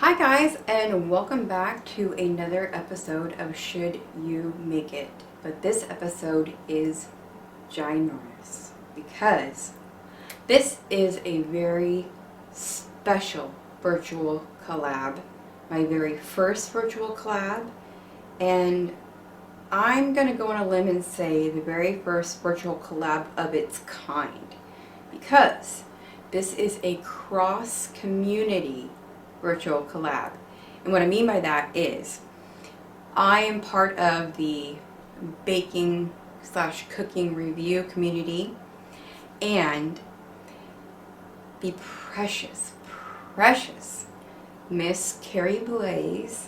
Hi guys, and welcome back to another episode of Should You Make It? But this episode is ginormous because this is a very special virtual collab, my very first virtual collab, and I'm gonna go on a limb and say the very first virtual collab of its kind, because this is a cross-community virtual collab. And what I mean by that is I am part of the baking / cooking review community, and the precious Miss KERRIE BLAISE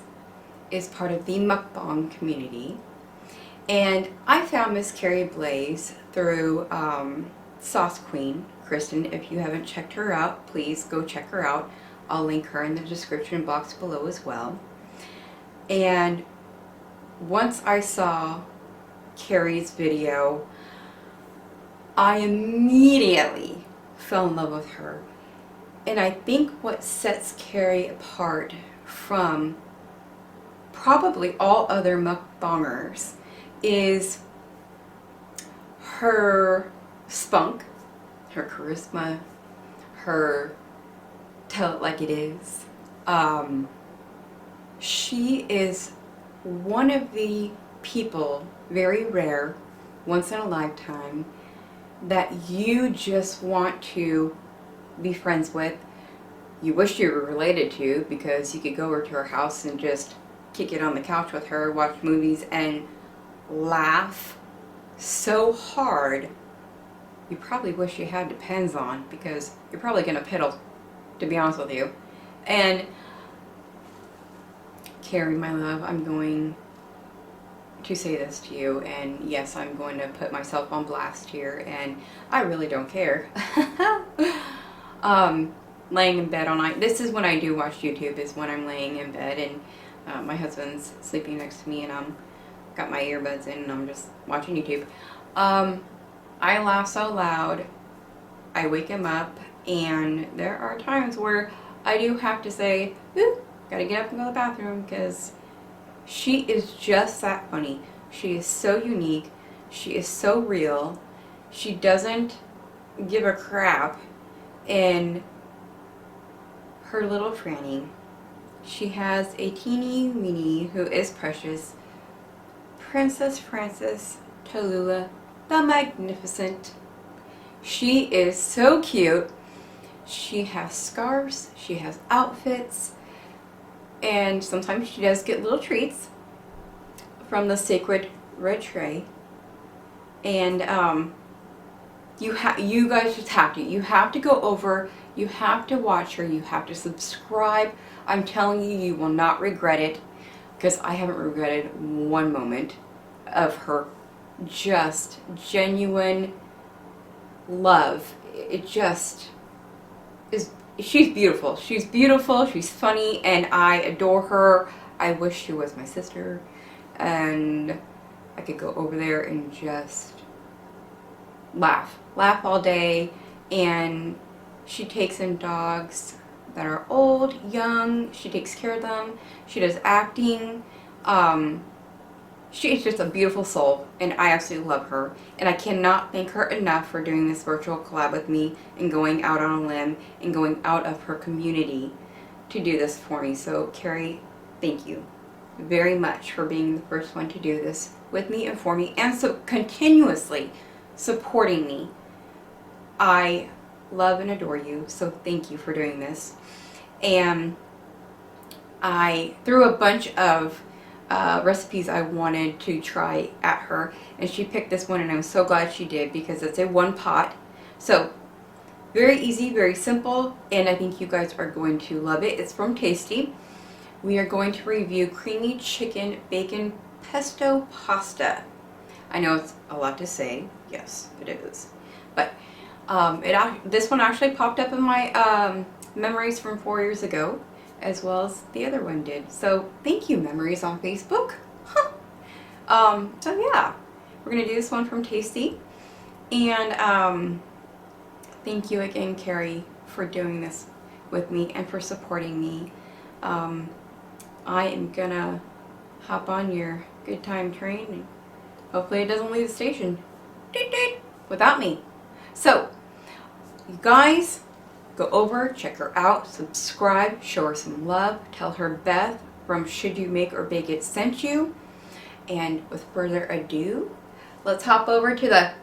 is part of the mukbang community. And I found Miss KERRIE BLAISE through Sauce Queen Kristen. If you haven't checked her out, please go check her out. I'll link her in the description box below as well. And once I saw KERRIE's video, I immediately fell in love with her. And I think what sets KERRIE apart from probably all other mukbangers is her spunk, her charisma, her tell it like it is. She is one of the people, very rare, once in a lifetime, that you just want to be friends with. You wish you were related to, because you could go over to her house and just kick it on the couch with her, watch movies, and laugh so hard you probably wish you had Depends on, because you're probably going to piddle, to be honest with you. And KERRIE, my love, I'm going to say this to you, and yes, I'm going to put myself on blast here, and I really don't care. Laying in bed all night. This is when I do watch YouTube, is when I'm laying in bed and my husband's sleeping next to me, and I'm got my earbuds in and I'm just watching YouTube. I laugh so loud I wake him up, and there are times where I do have to say, ooh, gotta get up and go to the bathroom, because she is just that funny. She is so unique. She is so real. She doesn't give a crap in her little Franny. She has a teeny weeny who is precious, Princess Frances Tallulah the Magnificent. She is so cute. She has scarves, she has outfits, and sometimes she does get little treats from the sacred red tray. And you guys just have to. You have to go over, you have to watch her, you have to subscribe. I'm telling you, you will not regret it, because I haven't regretted one moment of her just genuine love. It just is. She's beautiful. She's beautiful. She's funny, and I adore her. I wish she was my sister, and I could go over there and just laugh all day. And she takes in dogs that are old, young. She takes care of them. She does acting. She is just a beautiful soul, and I absolutely love her. And I cannot thank her enough for doing this virtual collab with me and going out on a limb and going out of her community to do this for me. So KERRIE, thank you very much for being the first one to do this with me and for me, and so continuously supporting me. I love and adore you, so thank you for doing this. And I threw a bunch of recipes I wanted to try at her, and she picked this one, and I'm so glad she did, because it's a one pot. So very easy, very simple, and I think you guys are going to love it. It's from Tasty. We are going to review creamy chicken bacon pesto pasta. I know it's a lot to say. Yes, it is. But this one actually popped up in my memories from 4 years ago, as well as the other one did. So thank you, memories on Facebook. So yeah, we're gonna do this one from Tasty, and thank you again, KERRIE, for doing this with me and for supporting me. I am gonna hop on your good time train and hopefully it doesn't leave the station without me. So, you guys, go over, check her out, subscribe, show her some love, tell her Beth from Should You Make or Bake It sent you. And with further ado, let's hop over to the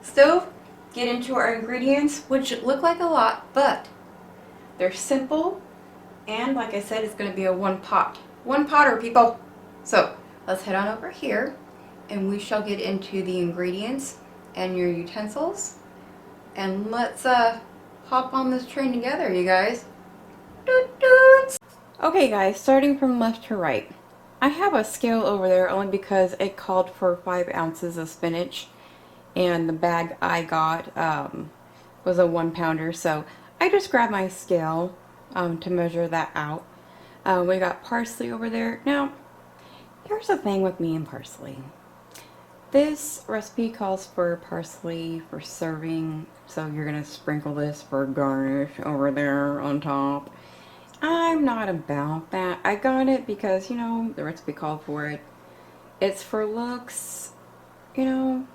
stove, get into our ingredients, which look like a lot, but they're simple. And like I said, it's going to be a one potter, people. So let's head on over here and we shall get into the ingredients and your utensils. And let's hop on this train together, you guys. Okay guys, starting from left to right. I have a scale over there only because it called for 5 ounces of spinach and the bag I got was a 1 pounder, so I just grabbed my scale to measure that out. We got parsley over there. Now, here's the thing with me and parsley. This recipe calls for parsley for serving, so you're going to sprinkle this for garnish over there on top. I'm not about that. I got it because, you know, the recipe called for it. It's for looks, you know.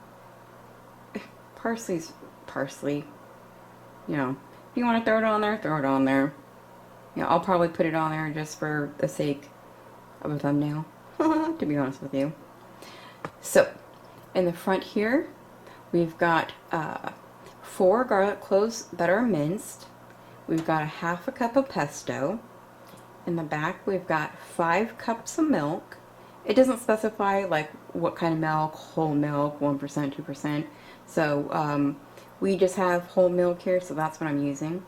Parsley's parsley. You know, if you want to throw it on there, throw it on there. You know, I'll probably put it on there just for the sake of a thumbnail, to be honest with you. So, in the front here, we've got 4 garlic cloves that are minced. We've got a 1/2 cup of pesto. In the back, we've got 5 cups of milk. It doesn't specify like what kind of milk, whole milk, 1%, 2%. So we just have whole milk here, so that's what I'm using.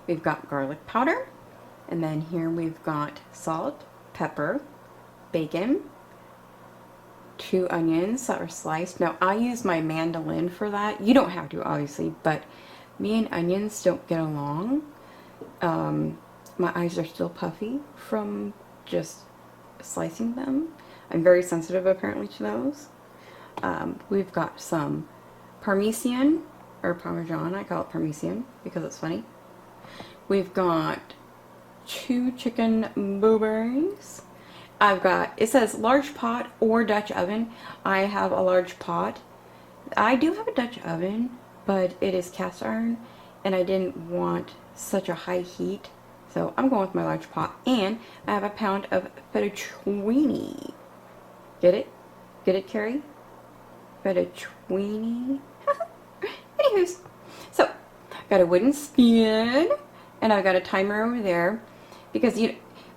We've got garlic powder. And then here we've got salt, pepper, bacon, 2 onions that are sliced. Now I use my mandolin for that. You don't have to, obviously, but me and onions don't get along. My eyes are still puffy from just slicing them. I'm very sensitive apparently to those. We've got some Parmesan, or Parmesan, I call it Parmesan because it's funny. We've got 2 chicken blueberries. I've got, it says large pot or Dutch oven. I have a large pot. I do have a Dutch oven, but it is cast iron and I didn't want such a high heat, so I'm going with my large pot. And I have a pound of fettuccine. Get it? Get it, Carrie? Fettuccine. Anywho's, so got a wooden spoon and I've got a timer over there because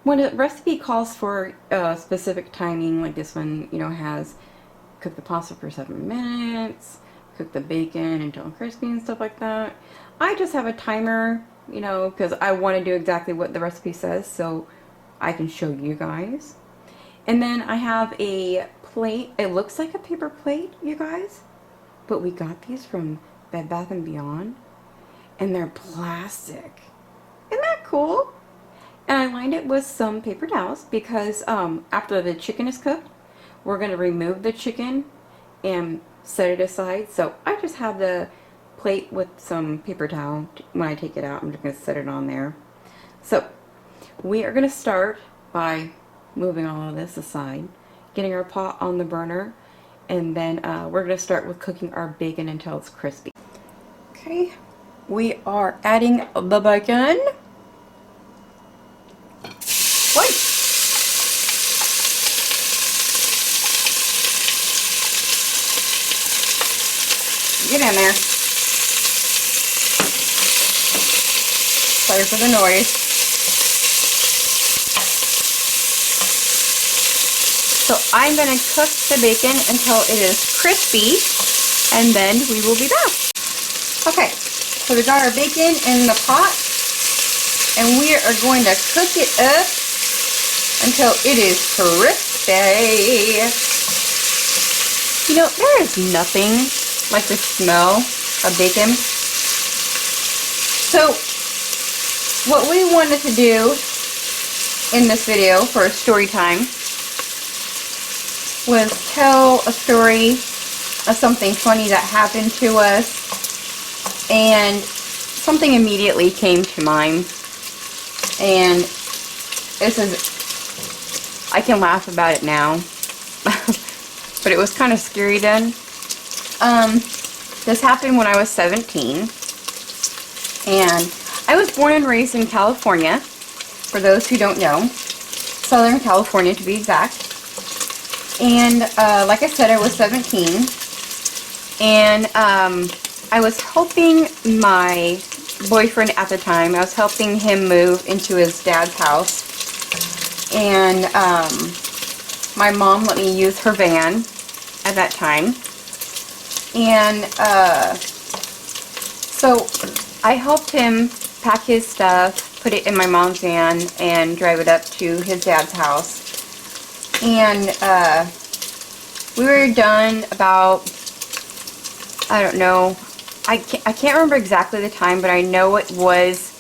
when a recipe calls for specific timing, like this one, you know, has cook the pasta for 7 minutes, cook the bacon until crispy and stuff like that. I just have a timer, you know, because I want to do exactly what the recipe says so I can show you guys. And then I have a plate. It looks like a paper plate, you guys, but we got these from Bed Bath & Beyond and they're plastic. Isn't that cool? And I lined it with some paper towels because after the chicken is cooked, we're going to remove the chicken and set it aside. So I just have the plate with some paper towel. When I take it out, I'm just going to set it on there. So we are going to start by moving all of this aside, getting our pot on the burner, and then we're going to start with cooking our bacon until it's crispy. Okay, we are adding the bacon. Wait. Get in there. Sorry for the noise. So I'm going to cook the bacon until it is crispy, and then we will be back. Okay, so we got our bacon in the pot, and we are going to cook it up until it is crispy. You know, there is nothing like the smell of bacon. So what we wanted to do in this video for story time was tell a story of something funny that happened to us, and something immediately came to mind, and this is, I can laugh about it now, but it was kind of scary then. This happened when I was 17, and I was born and raised in California, for those who don't know, Southern California to be exact. And like I said, I was 17, and I was helping my boyfriend at the time. I was helping him move into his dad's house, and my mom let me use her van at that time. And so I helped him pack his stuff, put it in my mom's van, and drive it up to his dad's house. And we were done about, I don't know, I can't remember exactly the time, but I know it was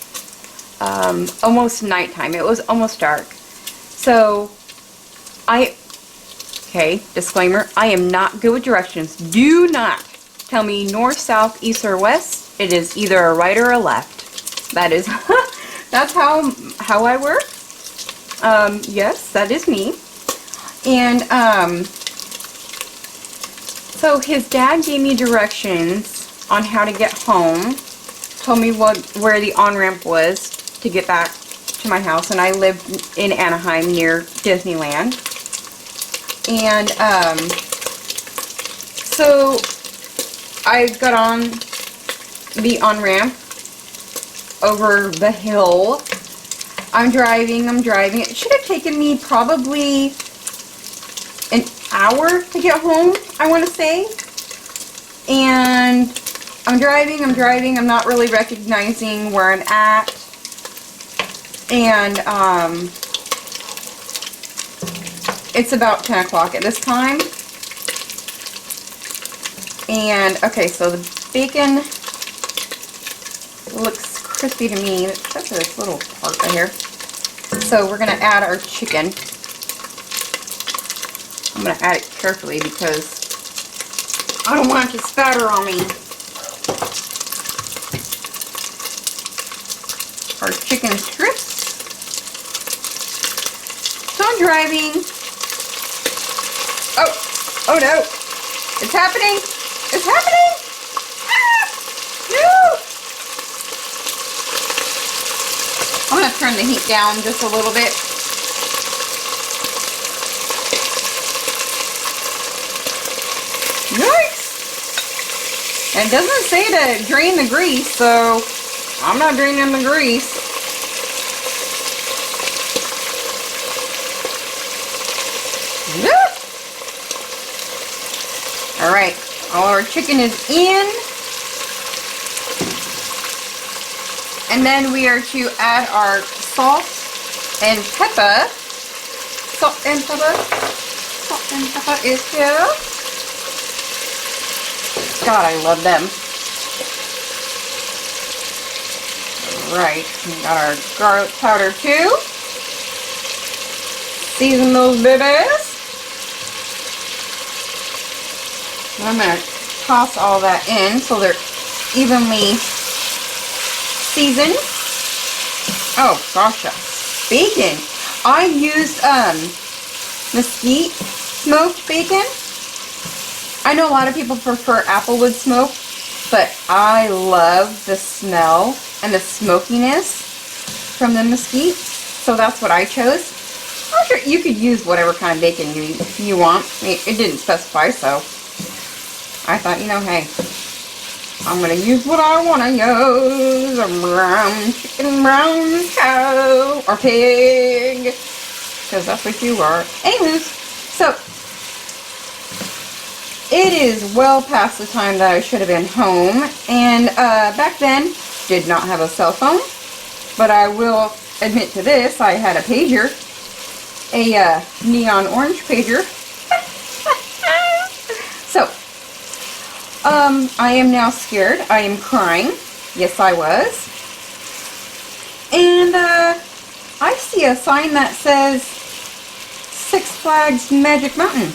almost nighttime. It was almost dark. So okay, disclaimer, I am not good with directions. Do not tell me north, south, east, or west. It is either a right or a left. That is, that's how I work. Yes, that is me. And so his dad gave me directions on how to get home. Told me where the on-ramp was to get back to my house, and I lived in Anaheim near Disneyland. And so I got on the on-ramp over the hill. I'm driving. It should have taken me probably an hour to get home, I want to say. And I'm driving. I'm not really recognizing where I'm at. And it's about 10 o'clock at this time. And, okay, so the bacon looks crispy to me, except for this little part right here. So we're going to add our chicken. I'm going to add it carefully because I don't want it to spatter on me. Our chicken strips. So I'm driving. Oh no. It's happening. It's happening. Ah! No. I'm going to turn the heat down just a little bit. Nice. And it doesn't say to drain the grease, so I'm not draining the grease. Alright, all our chicken is in. And then we are to add our salt and pepper. Salt and pepper. Salt and pepper is here. God, I love them. Alright, we got our garlic powder too. Season those babies. I'm going to toss all that in so they're evenly seasoned. Oh gosh, bacon. I used mesquite smoked bacon. I know a lot of people prefer applewood smoke, but I love the smell and the smokiness from the mesquite, so that's what I chose. I'm sure you could use whatever kind of bacon you want. I mean, it didn't specify, so I thought, you know, hey, I'm going to use what I want to use. A brown chicken, brown cow, or pig, because that's what you are. Anyways, so it is well past the time that I should have been home, and back then, did not have a cell phone, but I will admit to this, I had a pager, a neon orange pager. So, I am now scared. I am crying. Yes, I was. And, I see a sign that says Six Flags Magic Mountain.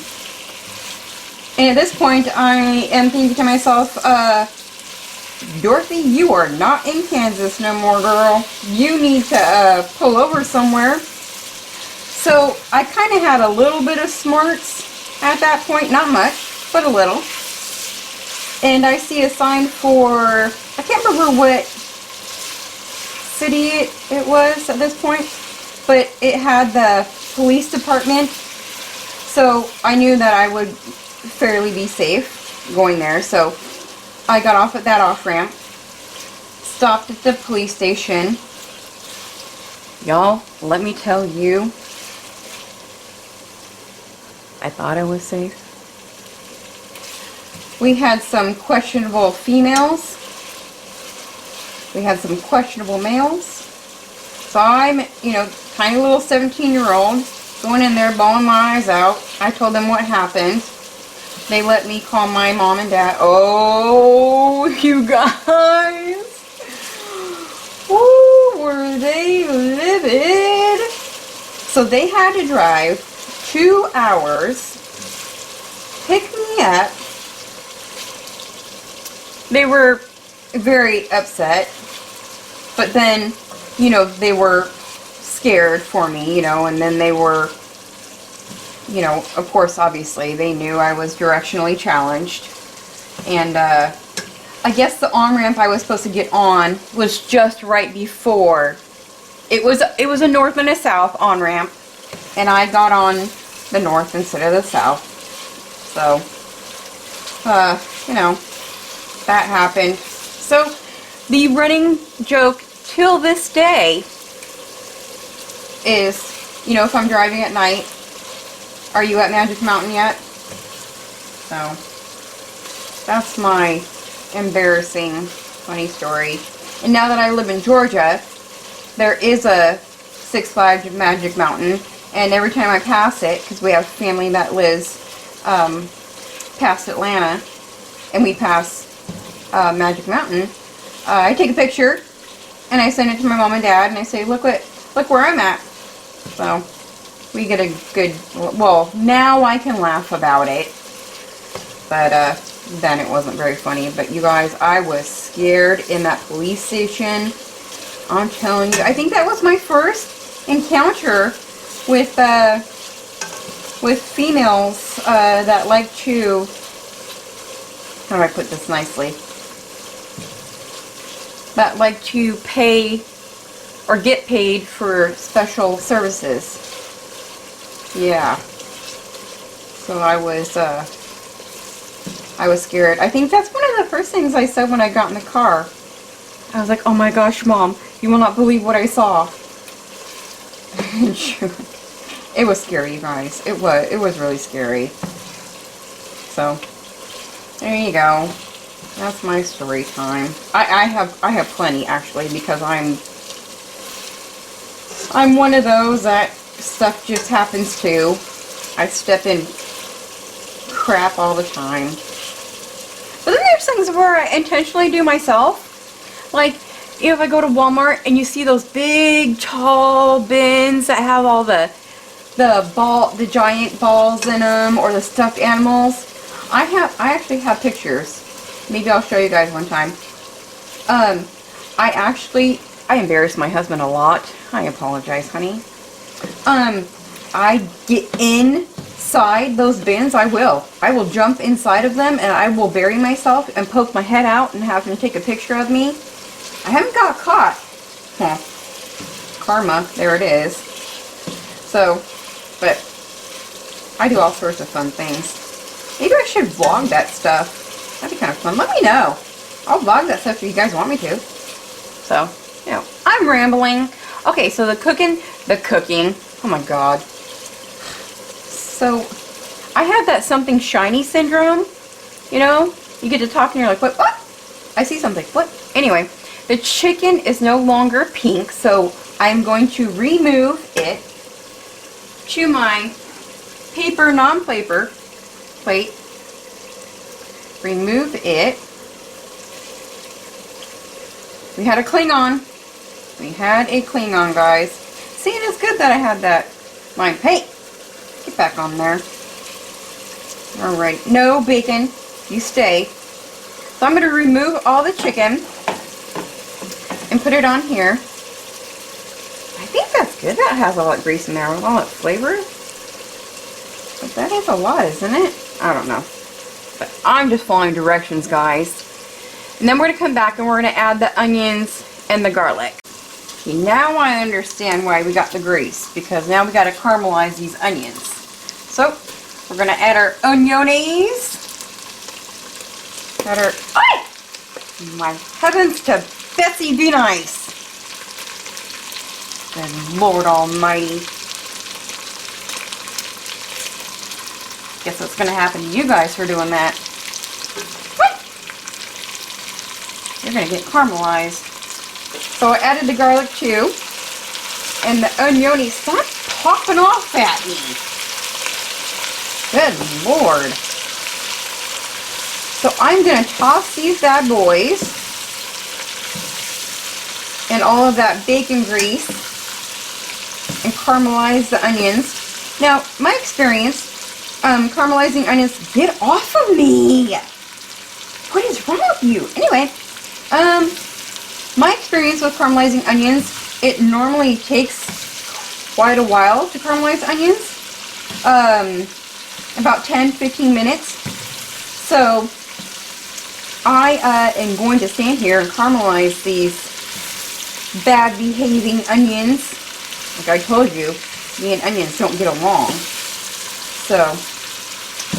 And at this point, I am thinking to myself, Dorothy, you are not in Kansas no more, girl. You need to, pull over somewhere So I kind of had a little bit of smarts at that point, not much, but a little. And I see a sign for, I can't remember what city it was at this point, but it had the police department. So I knew that I would fairly be safe going there. So I got off at that off-ramp, stopped at the police station. Y'all, let me tell you, I thought I was safe. We had some questionable females. We had some questionable males. So I'm, you know, tiny little 17-year-old going in there bawling my eyes out. I told them what happened. They let me call my mom and dad. Oh, you guys. Woo, were they livid. So they had to drive 2 hours, pick me up. They were very upset, but then, you know, they were scared for me, you know, and then they were, you know, of course, obviously, they knew I was directionally challenged, and I guess the on-ramp I was supposed to get on was just right before. It was a north and a south on-ramp, and I got on the north instead of the south, so, you know, that happened. So the running joke till this day is, you know, if I'm driving at night, are you at Magic Mountain yet? So that's my embarrassing funny story. And now that I live in Georgia, there is a Six Flags Magic Mountain, and every time I pass it, because we have family that lives past Atlanta, and we pass Magic Mountain, I take a picture and I send it to my mom and dad, and I say, look where I'm at. So we get a good, well, now I can laugh about it, but then it wasn't very funny. But you guys, I was scared in that police station. I'm telling you, I think that was my first encounter with females that like to, how do I put this nicely? That like to pay or get paid for special services. Yeah. So I was scared. I think that's one of the first things I said when I got in the car. I was like, oh my gosh, Mom, you will not believe what I saw. It was scary, you guys. It was really scary. So there you go. That's my story time. I have plenty, actually, because I'm one of those that stuff just happens to. I step in crap all the time. But then there's things where I intentionally do myself. Like, you know, if I go to Walmart and you see those big tall bins that have all the giant balls in them, or the stuffed animals. I actually have pictures. Maybe I'll show you guys one time. I embarrass my husband a lot. I apologize, honey. I get inside those bins. I will jump inside of them, and I will bury myself and poke my head out and have him take a picture of me. I haven't got caught. Huh. Karma, there it is. So, but I do all sorts of fun things. Maybe I should vlog that stuff. That'd be kind of fun. Let me know. I'll vlog that stuff if you guys want me to. So, you know, I'm rambling. Okay, so the cooking. Oh my god. So, I have that something shiny syndrome. You know, you get to talk and you're like, what? I see something. What? Anyway, the chicken is no longer pink, so I'm going to remove it to my paper, non-paper plate. Remove it. We had a Klingon. We had a Klingon, guys. See, it is good that I had that line. Hey, get back on there. Alright, no bacon. You stay. So I'm going to remove all the chicken and put it on here. I think that's good that has all that grease in there with all that flavor. But that is a lot, isn't it? I don't know. But I'm just following directions, guys. And then we're going to come back and we're going to add the onions and the garlic. Okay, now I understand why we got the grease, because now we got to caramelize these onions. So we're going to add our onionies. Add our, oh, my heavens to Betsy be nice. Good Lord Almighty. Guess what's going to happen to you guys for doing that? You're going to get caramelized. So I added the garlic too. And the onioni, stop popping off at me. Good Lord. So I'm going to toss these bad boys and all of that bacon grease and caramelize the onions. Now, my experience, caramelizing onions, get off of me. What is wrong with you? Anyway, my experience with caramelizing onions, it normally takes quite a while to caramelize onions. About 10-15 minutes. So I am going to stand here and caramelize these bad behaving onions. Like I told you, me and onions don't get along. So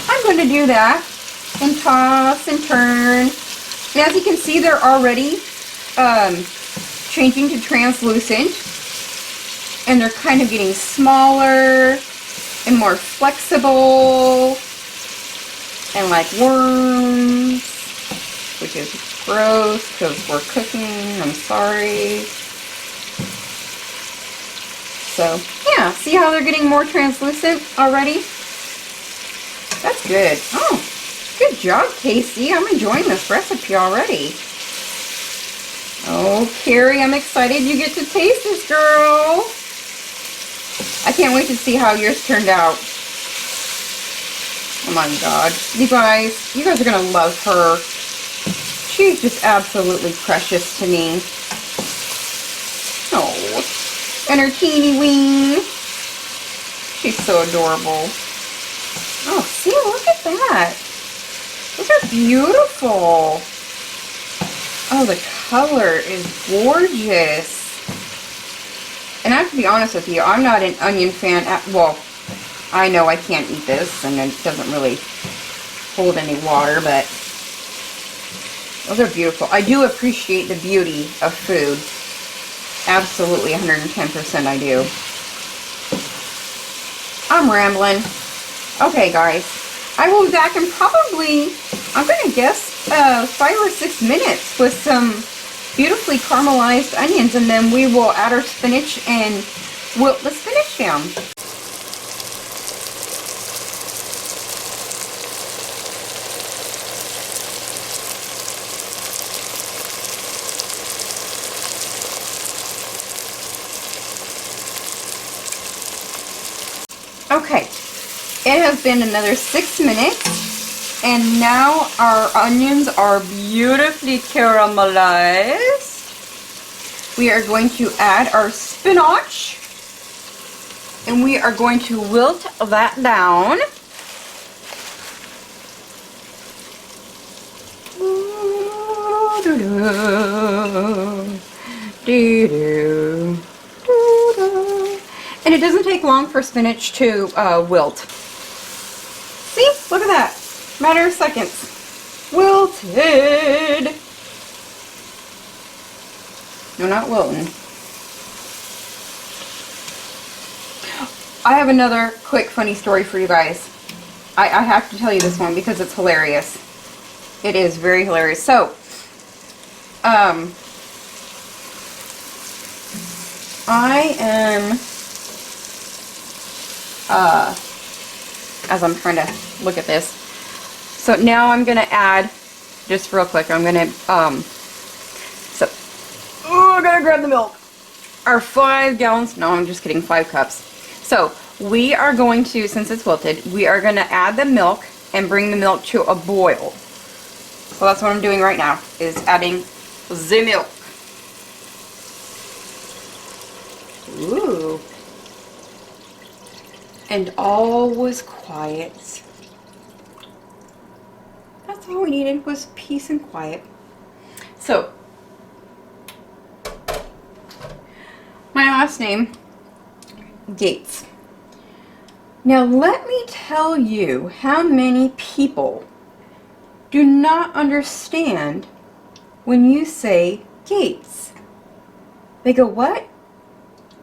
I'm going to do that and toss and turn. And as you can see, they're already changing to translucent. And they're kind of getting smaller and more flexible and like worms, which is gross because we're cooking. I'm sorry. So yeah, see how they're getting more translucent already? That's good. Oh, good job, Casey. I'm enjoying this recipe already. Oh, Kerrie, I'm excited you get to taste this, girl. I can't wait to see how yours turned out. Oh my God. You guys are going to love her. She's just absolutely precious to me. Oh, and her teeny wing. She's so adorable. Oh, see, look at that. Those are beautiful. Oh, the color is gorgeous. And I have to be honest with you, I'm not an onion fan. Well, I know I can't eat this, and it doesn't really hold any water, but those are beautiful. I do appreciate the beauty of food. Absolutely, 110% I do. I'm rambling. Okay, guys. I will be back in probably, I'm going to guess, 5 or 6 minutes with some beautifully caramelized onions, and then we will add our spinach and wilt the spinach down. Okay, it has been another 6 minutes. And now our onions are beautifully caramelized. We are going to add our spinach. And we are going to wilt that down. And it doesn't take long for spinach to wilt. See? Look at that. Matter of seconds. Wilted. No, not wilting. I have another quick funny story for you guys. I have to tell you this one because it's hilarious. It is very hilarious. So, I am, as I'm trying to look at this, so now I'm going to add, just real quick, I'm going to, I gotta grab the milk. Our 5 gallons, no, I'm just kidding, 5 cups. So, we are going to, since it's wilted, we are going to add the milk and bring the milk to a boil. So that's what I'm doing right now, is adding the milk. Ooh, and all was quiet. That's all we needed, was peace and quiet. So, my last name, Gates. Now let me tell you how many people do not understand when you say Gates. They go, what?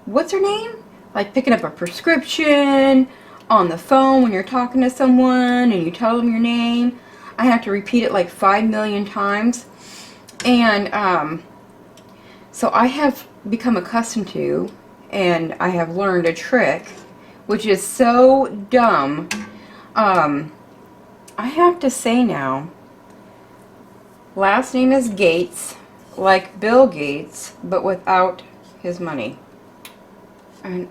What's her name? Like picking up a prescription, on the phone when you're talking to someone and you tell them your name. I have to repeat it like 5 million times. And so I have become accustomed to, and I have learned a trick, which is so dumb. I have to say now, last name is Gates, like Bill Gates, but without his money. And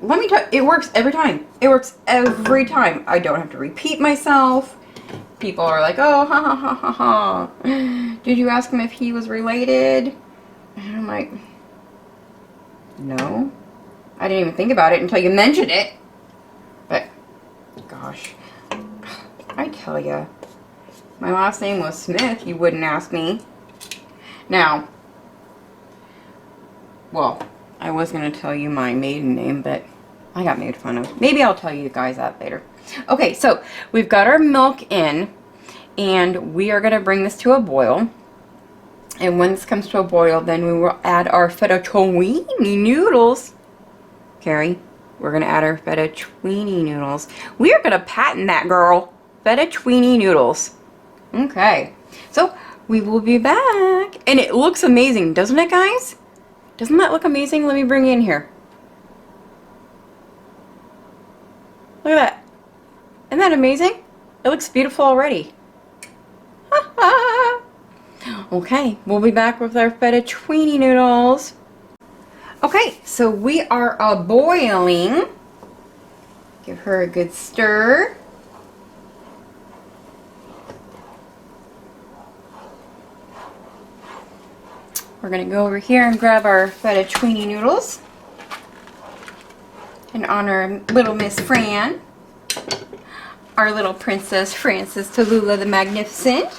let me tell you, it works every time. It works every time. I don't have to repeat myself. People are like, oh, ha ha ha ha ha. Did you ask him if he was related? And I'm like, no. I didn't even think about it until you mentioned it. But, gosh, I tell ya, my last name was Smith, you wouldn't ask me. Now, well, I was going to tell you my maiden name, but I got made fun of. Maybe I'll tell you guys that later. Okay, so we've got our milk in, and we are going to bring this to a boil. And when this comes to a boil, then we will add our fettuccine noodles. Carrie, we're going to add our fettuccine noodles. We are going to patent that, girl. Fettuccine noodles. Okay, so we will be back. And it looks amazing, doesn't it, guys? Doesn't that look amazing? Let me bring you in here. Look at that. Isn't that amazing? It looks beautiful already. Okay, we'll be back with our fettuccine noodles. Okay, so we are boiling. Give her a good stir. We're going to go over here and grab our fettuccine noodles and honor little Miss Fran, our little Princess Frances Tallulah the Magnificent.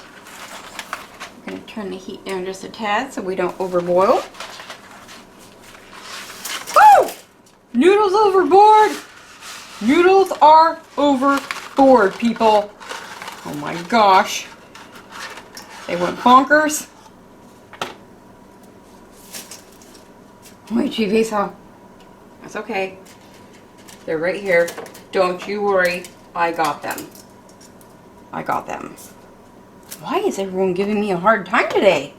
I'm going to turn the heat down just a tad so we don't overboil. Woo! Noodles overboard! Noodles are overboard, people. Oh my gosh. They went bonkers. Wait, Chivisa. That's okay. They're right here. Don't you worry. I got them. I got them. Why is everyone giving me a hard time today?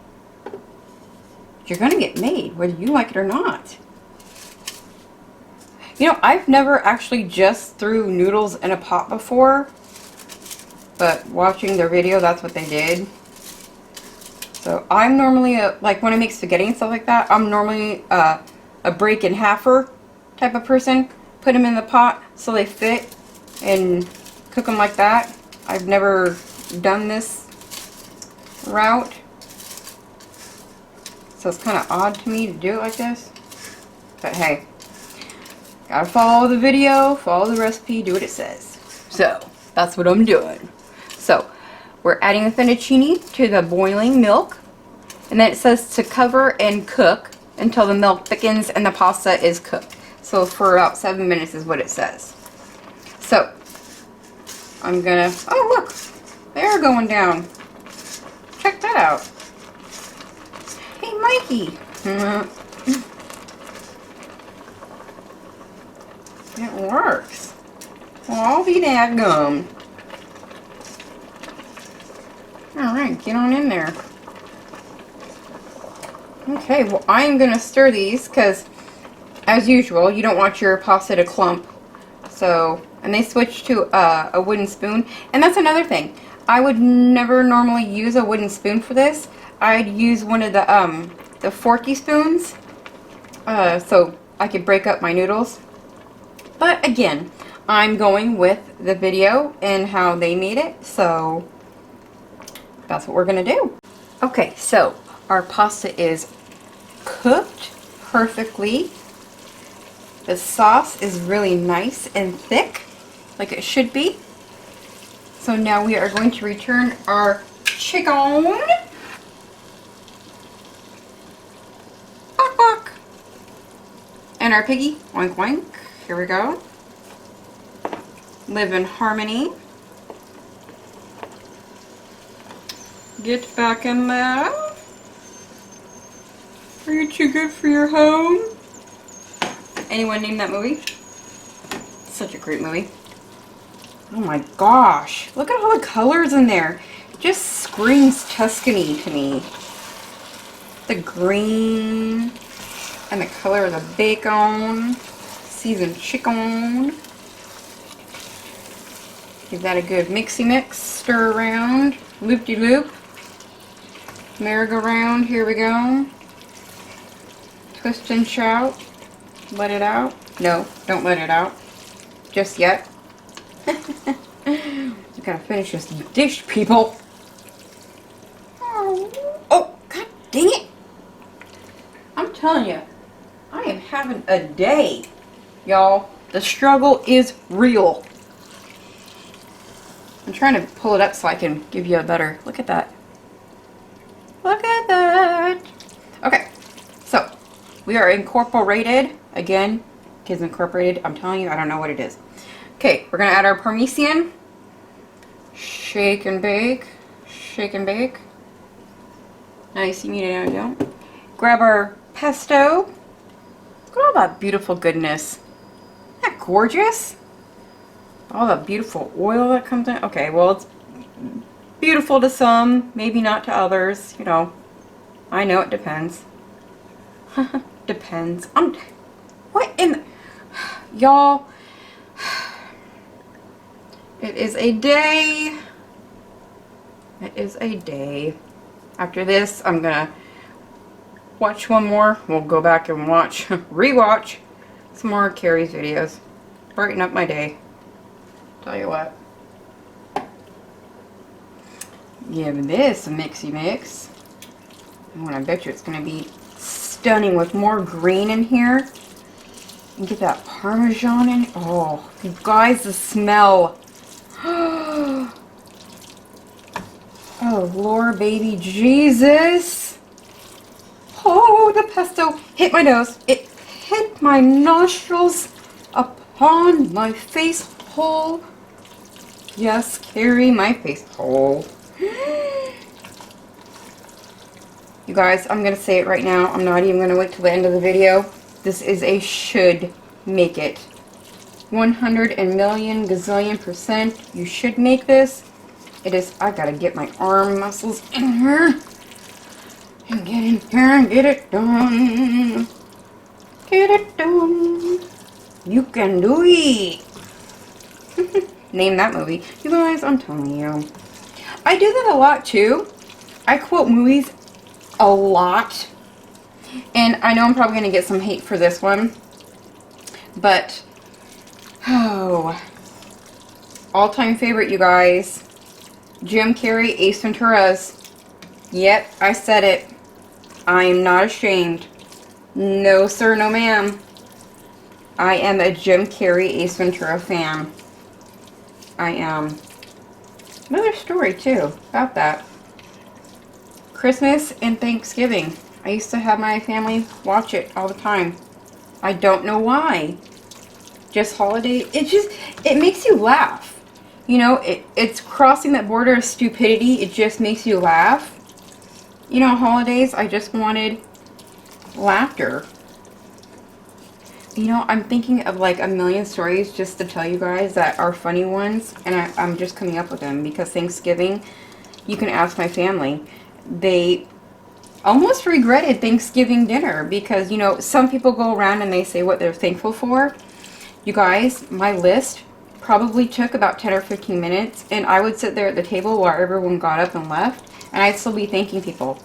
You're gonna get made, whether you like it or not. You know, I've never actually just threw noodles in a pot before. But watching their video, that's what they did. So I'm normally, like when I make spaghetti and stuff like that, I'm normally a break in halfer type of person. Put them in the pot so they fit and cook them like that. I've never done this route. So it's kind of odd to me to do it like this. But hey, gotta follow the video, follow the recipe, do what it says. So that's what I'm doing. So we're adding the fettuccine to the boiling milk, and then it says to cover and cook until the milk thickens and the pasta is cooked. So for about 7 minutes is what it says. So I'm gonna, oh look, they're going down. Check that out. Hey Mikey. It works. Well, I'll be dadgum. Alright, get on in there. Okay, well I'm going to stir these because, as usual, you don't want your pasta to clump. So, and they switched to a wooden spoon. And that's another thing. I would never normally use a wooden spoon for this. I'd use one of the forky spoons. So I could break up my noodles. But again, I'm going with the video and how they made it. So that's what we're going to do. Okay, so our pasta is cooked perfectly. The sauce is really nice and thick, like it should be. So now we are going to return our chicken. And our piggy, oink oink, here we go. Live in harmony. Get back in there. Are you too good for your home? Anyone name that movie? Such a great movie. Oh my gosh, look at all the colors in there. It just screams Tuscany to me. The green. And the color of the bacon, seasoned chicken. Give that a good mixy mix, stir around, loop-de-loop, merry-go-round, here we go. Twist and shout, let it out. No, don't let it out, just yet. We gotta finish this dish, people. Oh, god dang it. I'm telling you. I am having a day, y'all. The struggle is real. I'm trying to pull it up so I can give you a better look at that. Look at that. Okay, so we are incorporated again. Kids Incorporated. I'm telling you, I don't know what it is. Okay, we're gonna add our Parmesan. Shake and bake. Shake and bake. Nice, you need it now. Grab our pesto. Look at all that beautiful goodness. Isn't that gorgeous? All the beautiful oil that comes in. Okay, well, it's beautiful to some, maybe not to others. You know, I know it depends. Depends. What in... Y'all, it is a day. It is a day. After this, I'm gonna watch one more. We'll go back and watch, rewatch some more Kerrie's videos. Brighten up my day. Tell you what. Give this a mixy mix. Oh, and I bet you it's going to be stunning with more green in here. And get that Parmesan in. Oh, you guys, the smell. Oh, Lord, baby Jesus. Oh, the pesto hit my nose. It hit my nostrils upon my face hole. Yes, Kerrie, my face hole. You guys, I'm going to say it right now. I'm not even going to wait till the end of the video. This is a should make it. 100 million gazillion % you should make this. It is, I got to get my arm muscles in here. And get in here and get it done. Get it done. You can do it. Name that movie. You guys, I'm telling you. I do that a lot too. I quote movies a lot. And I know I'm probably going to get some hate for this one. But, oh. All-time favorite, you guys. Jim Carrey, Ace Ventura's. Yep, I said it. I am not ashamed. No, sir, no, ma'am. I am a Jim Carrey, Ace Ventura fan. I am. Another story, too, about that. Christmas and Thanksgiving. I used to have my family watch it all the time. I don't know why. Just holiday. It makes you laugh. You know, it's crossing that border of stupidity. It just makes you laugh. You know, holidays, I just wanted laughter. You know, I'm thinking of like a million stories just to tell you guys that are funny ones. And I'm just coming up with them because Thanksgiving, you can ask my family. They almost regretted Thanksgiving dinner because, you know, some people go around and they say what they're thankful for. You guys, my list probably took about 10 or 15 minutes. And I would sit there at the table while everyone got up and left. And I'd still be thanking people.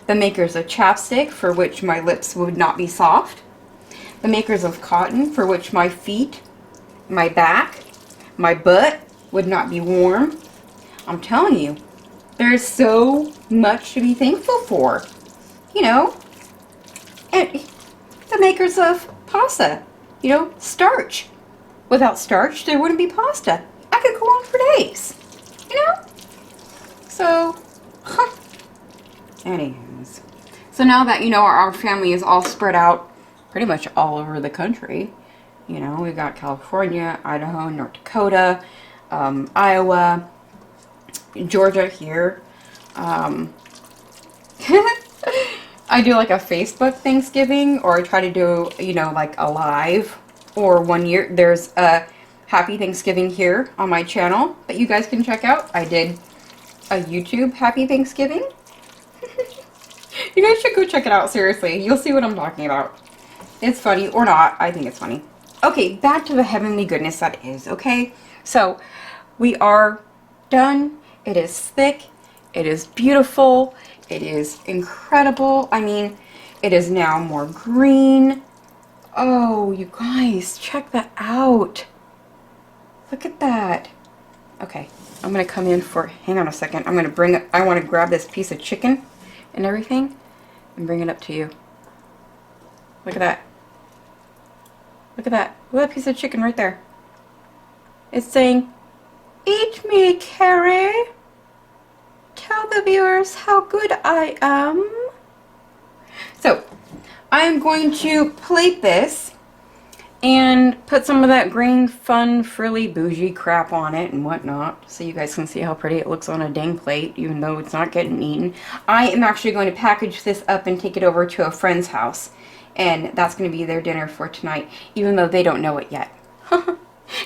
The makers of chapstick, for which my lips would not be soft. The makers of cotton, for which my feet, my back, my butt would not be warm. I'm telling you, there's so much to be thankful for. You know, and the makers of pasta. you know, starch. Without starch, there wouldn't be pasta. I could go on for days, you know? So, anyways. So now that, you know, our family is all spread out pretty much all over the country. You know, we've got California, Idaho, North Dakota, Iowa, Georgia here. I do like a Facebook Thanksgiving, or I try to do, you know, like a live. Or one year, there's a Happy Thanksgiving here on my channel that you guys can check out. I did a YouTube Happy Thanksgiving. You guys should go check it out, seriously. You'll see what I'm talking about. It's funny, or not. I think it's funny. Okay, back to the heavenly goodness that is, okay? So, we are done. It is thick. It is beautiful. It is incredible. I mean, it is now more green. Oh, you guys, check that out. Look at that. Okay, I'm going to come in for, hang on a second. I'm going to bring it, I want to grab this piece of chicken and everything and bring it up to you. Look at that. Look at that. Look at that piece of chicken right there. It's saying, "Eat me, Kerrie. Tell the viewers how good I am." So, I'm going to plate this and put some of that green, fun, frilly, bougie crap on it and whatnot, so you guys can see how pretty it looks on a dang plate, even though it's not getting eaten. I am actually going to package this up and take it over to a friend's house, and that's going to be their dinner for tonight, even though they don't know it yet.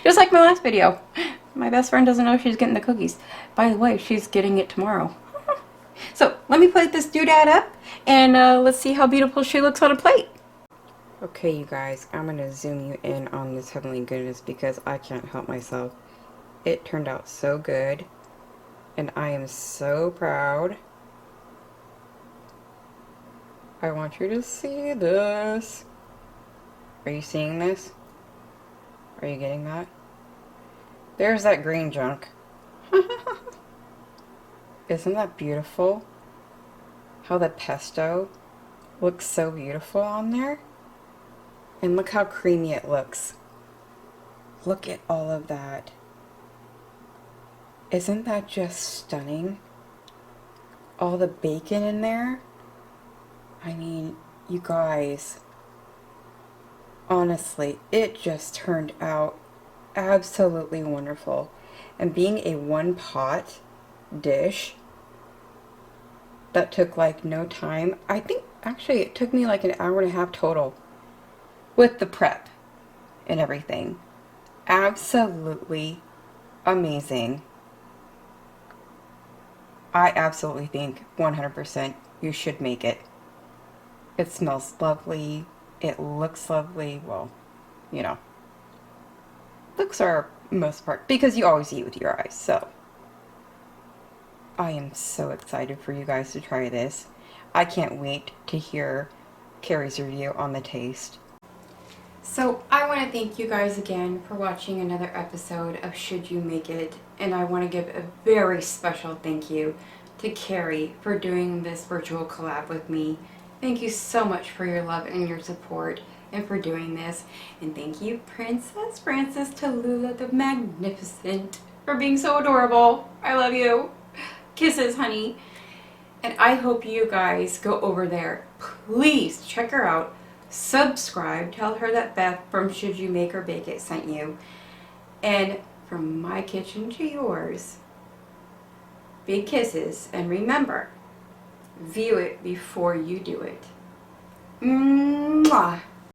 Just like my last video. My best friend doesn't know she's getting the cookies. By the way, she's getting it tomorrow. So, let me plate this doodad up, and let's see how beautiful she looks on a plate. Okay, you guys, I'm going to zoom you in on this heavenly goodness because I can't help myself. It turned out so good, and I am so proud. I want you to see this. Are you seeing this? Are you getting that? There's that green junk. Isn't that beautiful? How the pesto looks so beautiful on there. And look how creamy it looks. Look at all of that. Isn't that just stunning? All the bacon in there. I mean, you guys, honestly, it just turned out absolutely wonderful. And being a one pot dish that took like no time, I think actually it took me like an hour and a half total with the prep and everything. Absolutely amazing. I absolutely think 100% you should make it. It smells lovely. It looks lovely. Well, you know, looks are most part because you always eat with your eyes. So I am so excited for you guys to try this. I can't wait to hear Kerrie's review on the taste. So I want to thank you guys again for watching another episode of Should You Make It, and I want to give a very special thank you to Kerrie for doing this virtual collab with me. Thank you so much for your love and your support and for doing this, and thank you Princess Frances Tallulah the Magnificent for being so adorable. I love you. Kisses, honey. And I hope you guys go over there. Please check her out. Subscribe. Tell her that Beth from Should You Make or Bake It sent you. And from my kitchen to yours, big kisses. And remember, view it before you do it. Mwah.